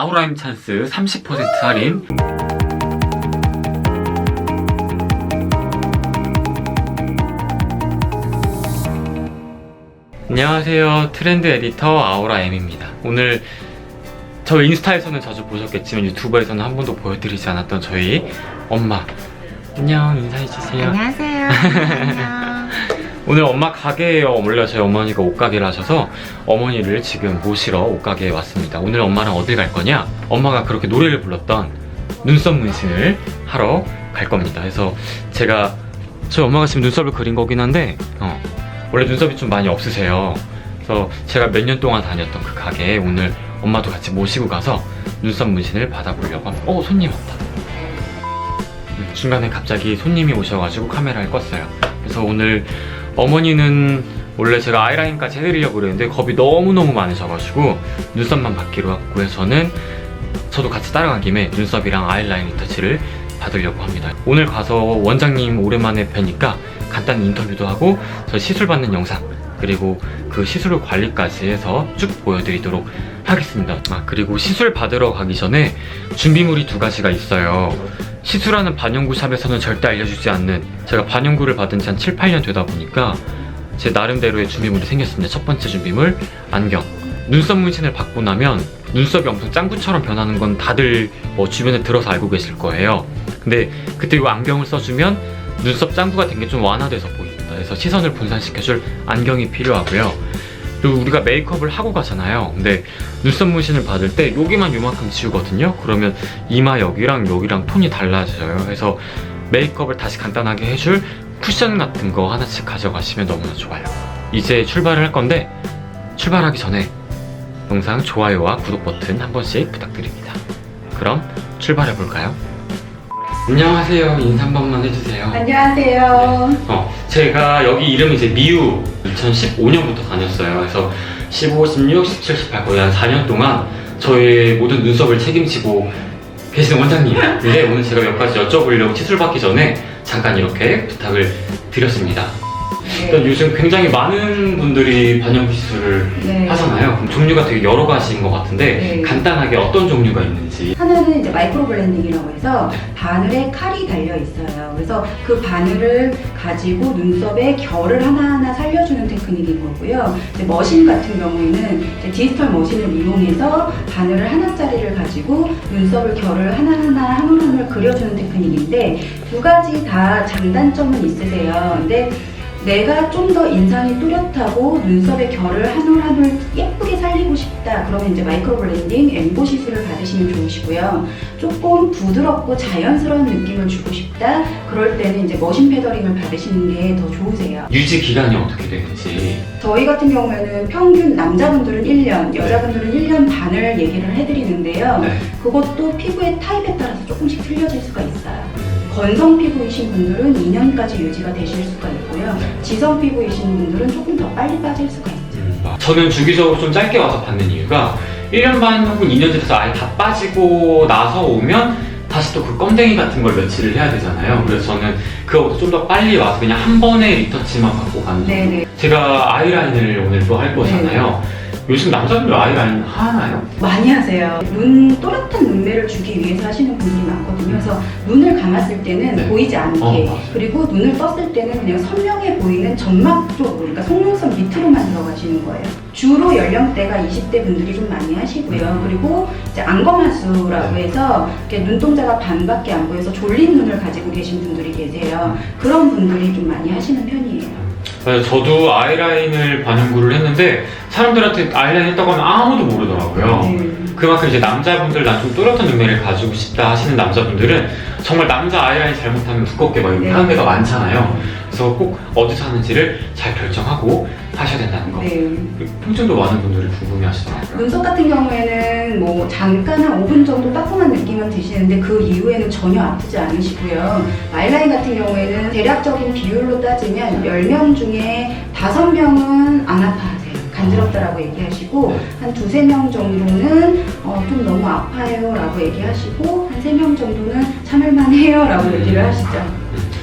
아우라임 찬스 30% 할인. 안녕하세요, 트렌드 에디터 아우라엠입니다. 오늘 저 인스타에서는 자주 보셨겠지만 유튜브에서는 한 번도 보여드리지 않았던 저희 엄마, 안녕, 인사해주세요. 안녕하세요. 안녕. 오늘 엄마 가게예요. 원래 저희 어머니가 옷가게를 하셔서 어머니를 지금 모시러 옷가게에 왔습니다. 오늘 엄마랑 어딜 갈 거냐? 엄마가 그렇게 노래를 불렀던 눈썹 문신을 하러 갈 겁니다. 그래서 제가 저희 엄마가 지금 눈썹을 그린 거긴 한데 원래 눈썹이 좀 많이 없으세요. 그래서 제가 몇 년 동안 다녔던 그 가게에 오늘 엄마도 같이 모시고 가서 눈썹 문신을 받아보려고 합니다. 손님 왔다. 중간에 갑자기 손님이 오셔가지고 카메라를 껐어요. 그래서 오늘 어머니는 원래 제가 아이라인까지 해드리려고 그랬는데 겁이 너무너무 많으셔가지고 눈썹만 받기로 하고 해서는 저도 같이 따라간 김에 눈썹이랑 아이라인 리터치를 받으려고 합니다. 오늘 가서 원장님 오랜만에 뵈니까 간단히 인터뷰도 하고 저 시술 받는 영상 그리고 그 시술 관리까지 해서 쭉 보여드리도록 하겠습니다. 그리고 시술 받으러 가기 전에 준비물이 두 가지가 있어요. 시술하는 반영구 샵에서는 절대 알려주지 않는, 제가 반영구를 받은 지 한 7, 8년 되다 보니까 제 나름대로의 준비물이 생겼습니다. 첫 번째 준비물, 안경. 눈썹 문신을 받고 나면 눈썹이 엄청 짱구처럼 변하는 건 다들 주변에 들어서 알고 계실 거예요. 근데 그때 이 안경을 써주면 눈썹 짱구가 된 게 좀 완화돼서 보입니다. 그래서 시선을 분산시켜줄 안경이 필요하고요. 그리고 우리가 메이크업을 하고 가잖아요. 근데 눈썹 문신을 받을 때 여기만 요만큼 지우거든요. 그러면 이마 여기랑 여기랑 톤이 달라져요. 그래서 메이크업을 다시 간단하게 해줄 쿠션 같은 거 하나씩 가져가시면 너무나 좋아요. 이제 출발을 할 건데 출발하기 전에 영상 좋아요와 구독 버튼 한 번씩 부탁드립니다. 그럼 출발해 볼까요? 안녕하세요. 인사 한 번만 해주세요. 안녕하세요. 제가 여기 이름이 이제 미우 2015년부터 다녔어요. 그래서 15, 16, 17, 18 거의 한 4년 동안 저의 모든 눈썹을 책임지고 계시는 원장님인데 오늘 제가 몇 가지 여쭤보려고 시술 받기 전에 잠깐 이렇게 부탁을 드렸습니다. 일단 요즘 굉장히 많은 분들이 반영구 시술을 하잖아요. 그럼 종류가 되게 여러 가지인 것 같은데 간단하게 어떤 종류가 있는지. 하나는 이제 마이크로 블렌딩이라고 해서 바늘에 칼이 달려 있어요. 그래서 그 바늘을 가지고 눈썹에 결을 하나하나 살려주는 테크닉인 거고요. 이제 머신 같은 경우에는 이제 디지털 머신을 이용해서 바늘을 하나짜리를 가지고 눈썹을 결을 하나하나 한 올 한 올 그려주는 테크닉인데 두 가지 다 장단점은 있으세요. 근데 내가 좀 더 인상이 뚜렷하고 눈썹의 결을 한 올 한 올 예쁘게 살리고 싶다. 그러면 이제 마이크로 블렌딩, 엠보 시술을 받으시면 좋으시고요. 조금 부드럽고 자연스러운 느낌을 주고 싶다. 그럴 때는 이제 머신 페더링을 받으시는 게 더 좋으세요. 유지 기간이 어떻게 되는지. 저희 같은 경우에는 평균 남자분들은 1년, 여자분들은 1년 반을 얘기를 해드리는데요. 그것도 피부의 타입에 따라서 조금씩 틀려질 수가 있어요. 건성 피부이신 분들은 2년까지 유지가 되실 수가 있고요. 지성 피부이신 분들은 조금 더 빨리 빠질 수가 있죠. 저는 주기적으로 좀 짧게 와서 받는 이유가 1년 반 혹은 2년 돼서 아예 다 빠지고 나서 오면 다시 또 그 껌댕이 같은 걸 며칠을 해야 되잖아요. 그래서 저는 그거보다 좀 더 빨리 와서 그냥 한 번에 리터치만 받고 가는 거예요. 제가 아이라인을 오늘 또 할 거잖아요. 요즘 남자분들 아이라인 하나요? 많이 하세요. 눈 또렷한 눈매를 주기 위해서 하시는 분들이 많거든요. 그래서 눈을 감았을 때는 보이지 않게 그리고 눈을 떴을 때는 그냥 선명해 보이는 점막 쪽으로, 그러니까 속눈썹 밑으로만 들어가시는 거예요. 주로 연령대가 20대 분들이 좀 많이 하시고요. 그리고 이제 안검하수라고 해서 이렇게 눈동자가 반밖에 안 보여서 졸린 눈을 가지고 계신 분들이 계세요. 그런 분들이 좀 많이 하시는 편이에요. 저도 아이라인을 반영구를 했는데 사람들한테 아이라인 했다고 하면 아무도 모르더라고요. 그만큼 이제 남자분들 난 좀 또렷한 눈매를 가지고 싶다 하시는 남자분들은 정말 남자 아이라인 잘못하면 두껍게 막 이렇게 하는 데가 많잖아요. 그래서 꼭 어디서 하는지를 잘 결정하고 하셔야 된다는 거. 통증도 많은 분들이 궁금해 하시더라고요. 눈썹 같은 경우에는 뭐 잠깐 한 5분 정도 따끔한 느낌은 드시는데 그 이후에는 전혀 아프지 않으시고요. 아이라인 같은 경우에는 대략적인 비율로 따지면 10명 중에 5명은 안 아파하세요. 간지럽다라고 얘기하시고 한 2~3명 정도는 좀 너무 아파요 라고 얘기하시고 한 3명 정도는 참을만 해요 라고 얘기를 하시죠.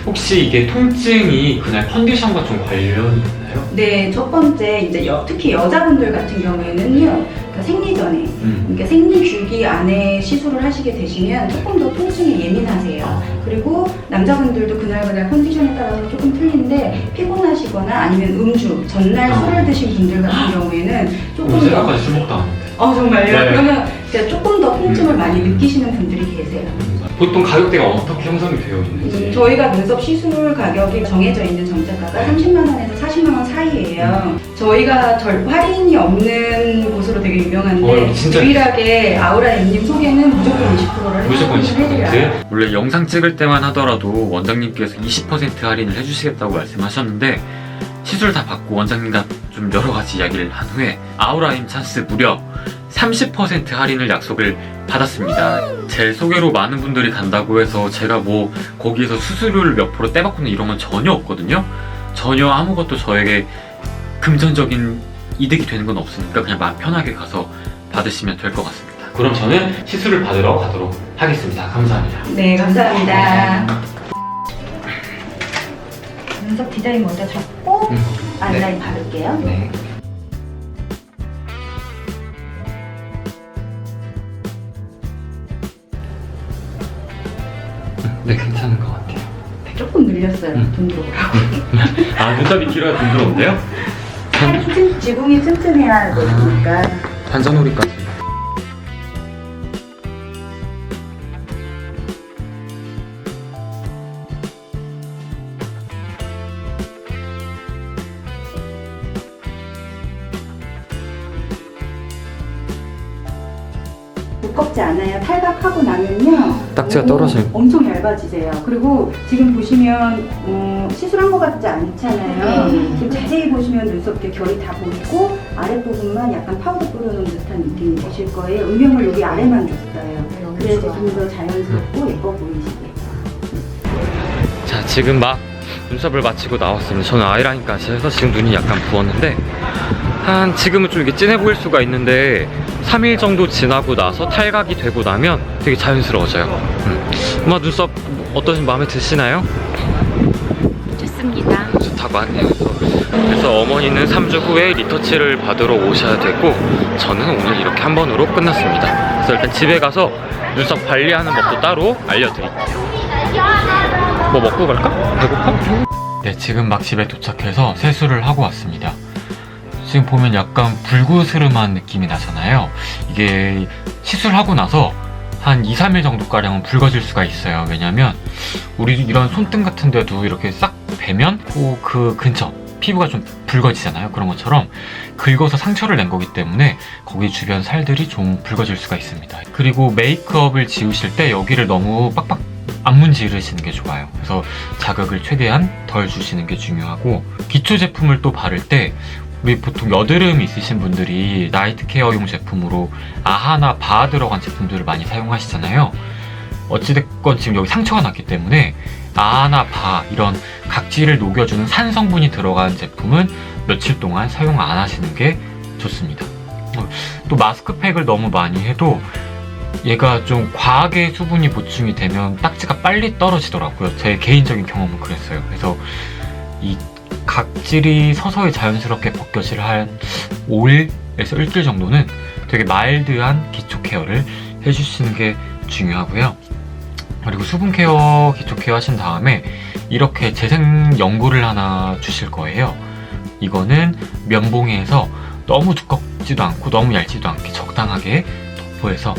혹시 이게 통증이 그날 컨디션과 좀 관련이 있나요? 네, 첫 번째 이제 특히 여자분들 같은 경우에는요, 그러니까 생리 전에, 그러니까 생리 주기 안에 시술을 하시게 되시면 조금 더 통증에 예민하세요. 그리고 남자분들도 그날 컨디션에 따라서 조금 틀린데 피곤하시거나 아니면 음주, 전날 술을 드신 분들 같은 경우에는 조금 더 생각까지 술 먹다 하는데. 정말요? 네. 그러면 진짜 조금 더 통증을 많이 느끼시는 분들이 계세요. 보통 가격대가 어떻게 형성이 되어 있는지. 저희가 눈썹 시술 가격이 정해져 있는 정자가가 30만 원에서 40만 원 사이예요. 저희가 할인이 없는 곳으로 되게 유명한데 진짜 유일하게 아우라엠님 소개는 무조건 20%를 무조건 해드려요. 20%? 원래 영상 찍을 때만 하더라도 원장님께서 20% 할인을 해주시겠다고 말씀하셨는데 시술 다 받고 원장님과 좀 여러 가지 이야기를 한 후에 아우라임 찬스 무려 30% 할인을 약속을 받았습니다. 제 소개로 많은 분들이 간다고 해서 제가 뭐 거기에서 수수료를 몇 프로 떼받거나 이런 건 전혀 없거든요. 전혀 아무것도 저에게 금전적인 이득이 되는 건 없으니까 그냥 마음 편하게 가서 받으시면 될 것 같습니다. 그럼 저는 시술을 받으러 가도록 하겠습니다. 감사합니다. 네, 감사합니다. 눈썹 디자인 먼저 잡고 아이라인 바를게요. 네. 네, 괜찮은 것 같아요. 조금 늘렸어요. 돈 들어오라고. 아, 눈썹이 길어야 돈 들어온대요? 지붕이 튼튼해야 되니까. 반전오리까지. 두껍지 않아요. 탈각하고 나면요. 딱지가 떨어져요. 엄청 얇아지세요. 그리고 지금 보시면 시술한 것 같지 않잖아요. 지금 자세히 보시면 눈썹 이렇게 결이 다 보이고 아랫부분만 약간 파우더 뿌려놓은 듯한 느낌이 드실 거예요. 음영을 여기 아래만 줬어요. 그래야지 좀 더 자연스럽고 예뻐 보이시게. 자, 지금 막 눈썹을 마치고 나왔습니다. 저는 아이라인까지 해서 지금 눈이 약간 부었는데 지금은 좀 이게 진해 보일 수가 있는데 3일 정도 지나고 나서 탈각이 되고 나면 되게 자연스러워져요. 엄마 눈썹 어떠신 마음에 드시나요? 좋습니다. 좋다고 하네요. 그래서 어머니는 3주 후에 리터치를 받으러 오셔야 되고 저는 오늘 이렇게 한 번으로 끝났습니다. 그래서 일단 집에 가서 눈썹 관리하는 법도 따로 알려드릴게요. 뭐 먹고 갈까? 배고파? 네, 지금 막 집에 도착해서 세수를 하고 왔습니다. 지금 보면 약간 불그스름한 느낌이 나잖아요. 이게 시술하고 나서 한 2-3일 정도가량은 붉어질 수가 있어요. 왜냐면 우리 이런 손등 같은 데도 이렇게 싹 베면 그 근처 피부가 좀 붉어지잖아요. 그런 것처럼 긁어서 상처를 낸 거기 때문에 거기 주변 살들이 좀 붉어질 수가 있습니다. 그리고 메이크업을 지우실 때 여기를 너무 빡빡 안 문지르시는 게 좋아요. 그래서 자극을 최대한 덜 주시는 게 중요하고 기초 제품을 또 바를 때 우리 보통 여드름 있으신 분들이 나이트 케어용 제품으로 아하나 바하 들어간 제품들을 많이 사용하시잖아요. 어찌됐건 지금 여기 상처가 났기 때문에 아하나 바하 이런 각질을 녹여주는 산 성분이 들어간 제품은 며칠 동안 사용 안 하시는 게 좋습니다. 또 마스크팩을 너무 많이 해도 얘가 좀 과하게 수분이 보충이 되면 딱지가 빨리 떨어지더라고요. 제 개인적인 경험은 그랬어요. 그래서 이 각질이 서서히 자연스럽게 벗겨질 한 5일에서 일주일 정도는 되게 마일드한 기초 케어를 해주시는 게 중요하고요. 그리고 수분 케어, 기초 케어 하신 다음에 이렇게 재생 연고를 하나 주실 거예요. 이거는 면봉에서 너무 두껍지도 않고 너무 얇지도 않게 적당하게 도포해서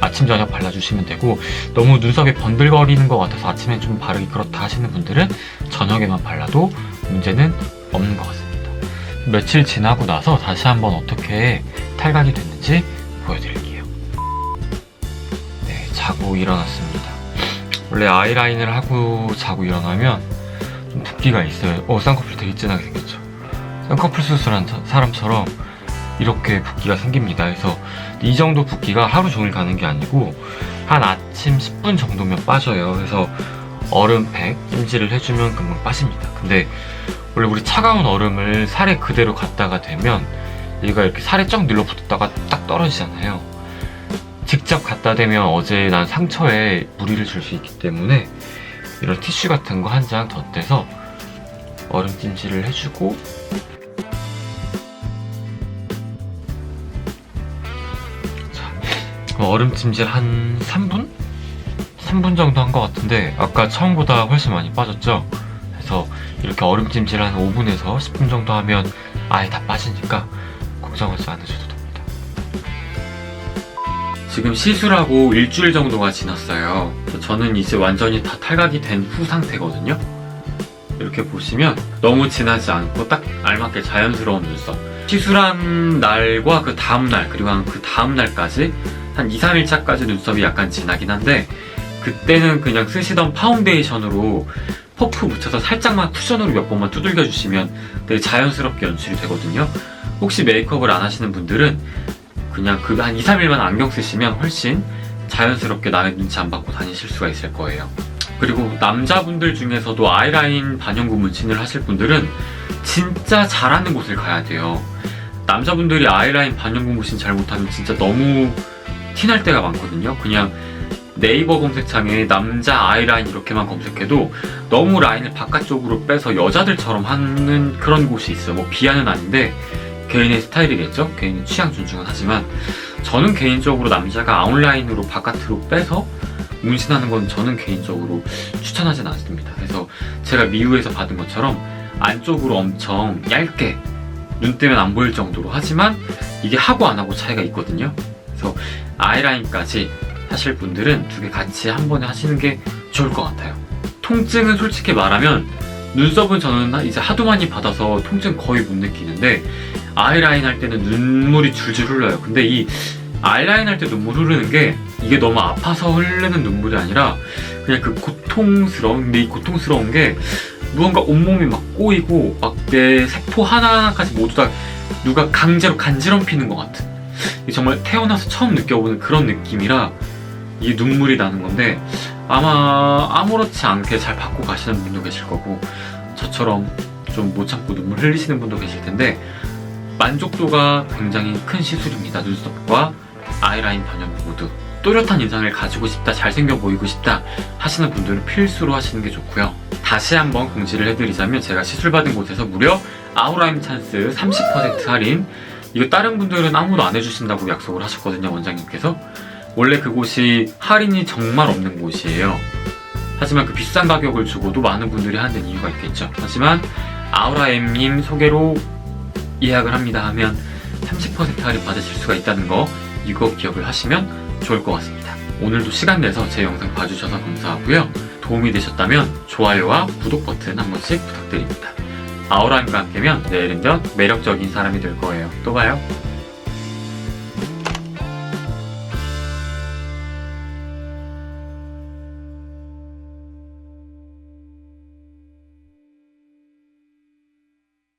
아침 저녁 발라주시면 되고, 너무 눈썹이 번들거리는 것 같아서 아침에 좀 바르기 그렇다 하시는 분들은 저녁에만 발라도 문제는 없는 것 같습니다. 며칠 지나고 나서 다시 한번 어떻게 탈각이 됐는지 보여드릴게요. 네, 자고 일어났습니다. 원래 아이라인을 하고 자고 일어나면 좀 붓기가 있어요. 쌍꺼풀 되게 진하게 생겼죠. 쌍꺼풀 수술한 사람처럼 이렇게 붓기가 생깁니다. 그래서 이 정도 붓기가 하루 종일 가는 게 아니고 한 아침 10분 정도면 빠져요. 그래서 얼음팩 찜질을 해주면 금방 빠집니다. 근데 원래 우리 차가운 얼음을 살에 그대로 갖다가 대면 얘가 이렇게 살에 쩍 눌러붙었다가 딱 떨어지잖아요. 직접 갖다 대면 어제 난 상처에 무리를 줄 수 있기 때문에 이런 티슈 같은 거 한 장 덧대서 얼음 찜질을 해주고 얼음찜질 한 3분? 3분 정도 한 것 같은데 아까 처음보다 훨씬 많이 빠졌죠? 그래서 이렇게 얼음찜질 한 5분에서 10분 정도 하면 아예 다 빠지니까 걱정하지 않으셔도 됩니다. 지금 시술하고 일주일 정도가 지났어요. 저는 이제 완전히 다 탈각이 된 후 상태거든요. 이렇게 보시면 너무 진하지 않고 딱 알맞게 자연스러운 눈썹. 시술한 날과 그 다음날 그리고 그 다음날까지 한 2, 3일 차까지 눈썹이 약간 진하긴 한데 그때는 그냥 쓰시던 파운데이션으로 퍼프 묻혀서 살짝만 쿠션으로 몇 번만 두들겨 주시면 되게 자연스럽게 연출이 되거든요. 혹시 메이크업을 안 하시는 분들은 그냥 그 한 2, 3일만 안경 쓰시면 훨씬 자연스럽게 남의 눈치 안 받고 다니실 수가 있을 거예요. 그리고 남자분들 중에서도 아이라인 반영구 문신을 하실 분들은 진짜 잘하는 곳을 가야 돼요. 남자분들이 아이라인 반영구 문신 잘 못하면 진짜 너무 티날 때가 많거든요. 그냥 네이버 검색창에 남자 아이라인 이렇게만 검색해도 너무 라인을 바깥쪽으로 빼서 여자들처럼 하는 그런 곳이 있어요. 뭐 비하는 아닌데 개인의 스타일이겠죠? 개인의 취향 존중은 하지만 저는 개인적으로 남자가 아웃라인으로 바깥으로 빼서 문신하는 건 저는 개인적으로 추천하진 않습니다. 그래서 제가 미우에서 받은 것처럼 안쪽으로 엄청 얇게 눈 뜨면 안 보일 정도로 하지만 이게 하고 안 하고 차이가 있거든요. 그래서 아이라인까지 하실 분들은 두 개 같이 한 번에 하시는 게 좋을 것 같아요. 통증은 솔직히 말하면 눈썹은 저는 이제 하도 많이 받아서 통증 거의 못 느끼는데 아이라인 할 때는 눈물이 줄줄 흘러요. 근데 이 아이라인 할 때 눈물 흐르는 게 이게 너무 아파서 흐르는 눈물이 아니라 그냥 그 고통스러운, 근데 이 고통스러운 게 무언가 온몸이 막 꼬이고 막 내 세포 하나하나까지 모두 다 누가 강제로 간지럼피는 것 같은, 정말 태어나서 처음 느껴보는 그런 느낌이라 이게 눈물이 나는 건데 아마 아무렇지 않게 잘 받고 가시는 분도 계실 거고 저처럼 좀 못 참고 눈물 흘리시는 분도 계실 텐데 만족도가 굉장히 큰 시술입니다. 눈썹과 아이라인 반영 모두. 또렷한 인상을 가지고 싶다, 잘생겨 보이고 싶다 하시는 분들은 필수로 하시는 게 좋고요. 다시 한번 공지를 해드리자면 제가 시술받은 곳에서 무려 아우라인 찬스 30% 할인, 이거 다른 분들은 아무도 안 해주신다고 약속을 하셨거든요, 원장님께서. 원래 그곳이 할인이 정말 없는 곳이에요. 하지만 그 비싼 가격을 주고도 많은 분들이 하는 이유가 있겠죠. 하지만 아우라엠님 소개로 예약을 합니다 하면 30% 할인 받으실 수가 있다는 거, 이거 기억을 하시면 좋을 것 같습니다. 오늘도 시간 내서 제 영상 봐주셔서 감사하고요. 도움이 되셨다면 좋아요와 구독 버튼 한 번씩 부탁드립니다. 아우라엠과 함께면 내일은 더 매력적인 사람이 될 거예요. 또 봐요.